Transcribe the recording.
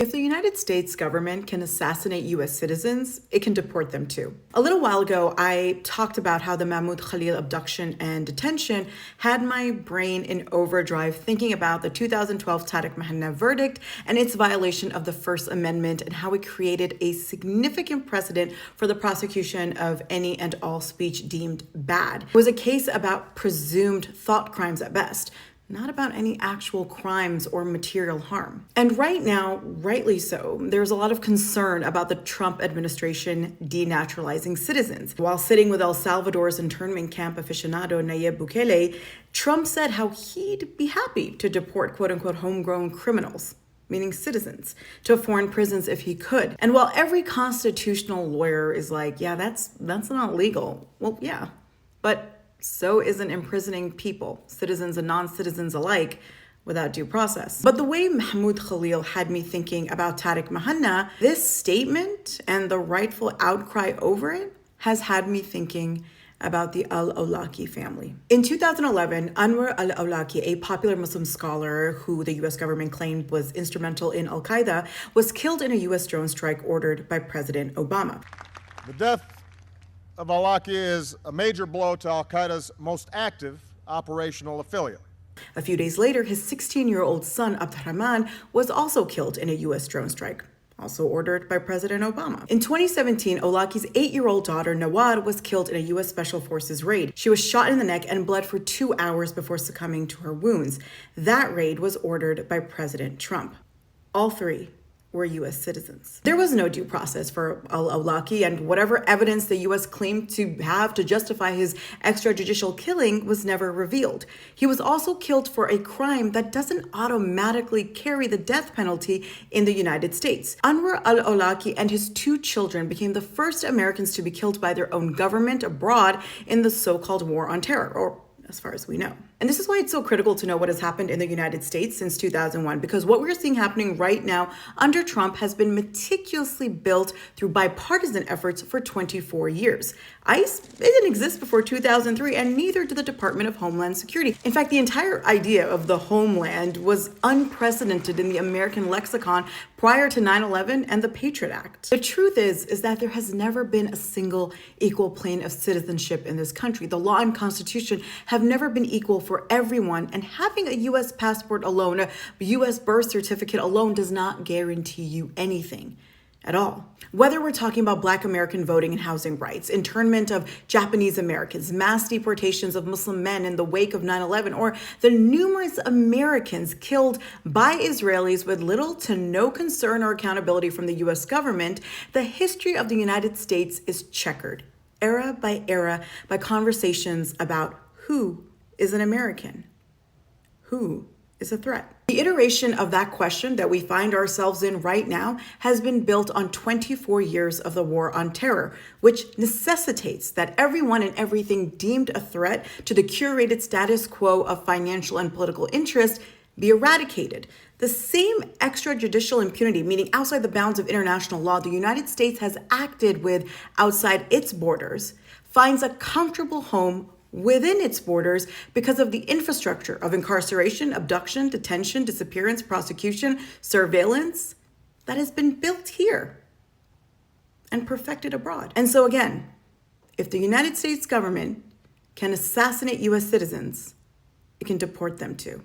If the United States government can assassinate U.S. citizens, it can deport them too. A little while ago, I talked about how the Mahmoud Khalil abduction and detention had my brain in overdrive thinking about the 2012 Tariq Mahanna verdict and its violation of the First Amendment and how it created a significant precedent for the prosecution of any and all speech deemed bad. It was a case about presumed thought crimes at best, not about any actual crimes or material harm. And right now, rightly so, there's a lot of concern about the Trump administration denaturalizing citizens. While sitting with El Salvador's internment camp aficionado Nayib Bukele, Trump said how he'd be happy to deport quote-unquote homegrown criminals, meaning citizens, to foreign prisons if he could. And while every constitutional lawyer is like, yeah, that's not legal. Well, yeah, but so isn't imprisoning people, citizens and non-citizens alike, without due process. But the way Mahmoud Khalil had me thinking about Tariq Mahanna, this statement and the rightful outcry over it has had me thinking about the al-Awlaki family. In 2011, Anwar al-Awlaki, a popular Muslim scholar who the US government claimed was instrumental in al-Qaeda, was killed in a US drone strike ordered by President Obama. The death of al-Awlaki is a major blow to al-Qaeda's most active operational affiliate. A few days later, his 16-year-old son, Abdurrahman, was also killed in a U.S. drone strike, also ordered by President Obama. In 2017, Awlaki's 8-year-old daughter, Nawad, was killed in a U.S. Special Forces raid. She was shot in the neck and bled for 2 hours before succumbing to her wounds. That raid was ordered by President Trump. All three were U.S. citizens. There was no due process for al-Awlaki, and whatever evidence the U.S. claimed to have to justify his extrajudicial killing was never revealed. He was also killed for a crime that doesn't automatically carry the death penalty in the United States. Anwar al-Awlaki and his 2 children became the first Americans to be killed by their own government abroad in the so-called War on Terror, or as far as we know. And this is why it's so critical to know what has happened in the United States since 2001, because what we're seeing happening right now under Trump has been meticulously built through bipartisan efforts for 24 years. ICE didn't exist before 2003, and neither did the Department of Homeland Security. In fact, the entire idea of the homeland was unprecedented in the American lexicon prior to 9/11 and the Patriot Act. The truth is that there has never been a single equal plane of citizenship in this country. The law and Constitution have never been equal for everyone, and having a U.S. passport alone, a U.S. birth certificate alone, does not guarantee you anything at all. Whether we're talking about Black American voting and housing rights, internment of Japanese Americans, mass deportations of Muslim men in the wake of 9/11, or the numerous Americans killed by Israelis with little to no concern or accountability from the U.S. government, the history of the United States is checkered, era by era, by conversations about who is an American, who is a threat. The iteration of that question that we find ourselves in right now has been built on 24 years of the War on Terror, which necessitates that everyone and everything deemed a threat to the curated status quo of financial and political interest be eradicated. The same extrajudicial impunity, meaning outside the bounds of international law, the United States has acted with outside its borders, finds a comfortable home within its borders because of the infrastructure of incarceration, abduction, detention, disappearance, prosecution, surveillance that has been built here and perfected abroad. And so again, if the United States government can assassinate U.S. citizens, it can deport them too.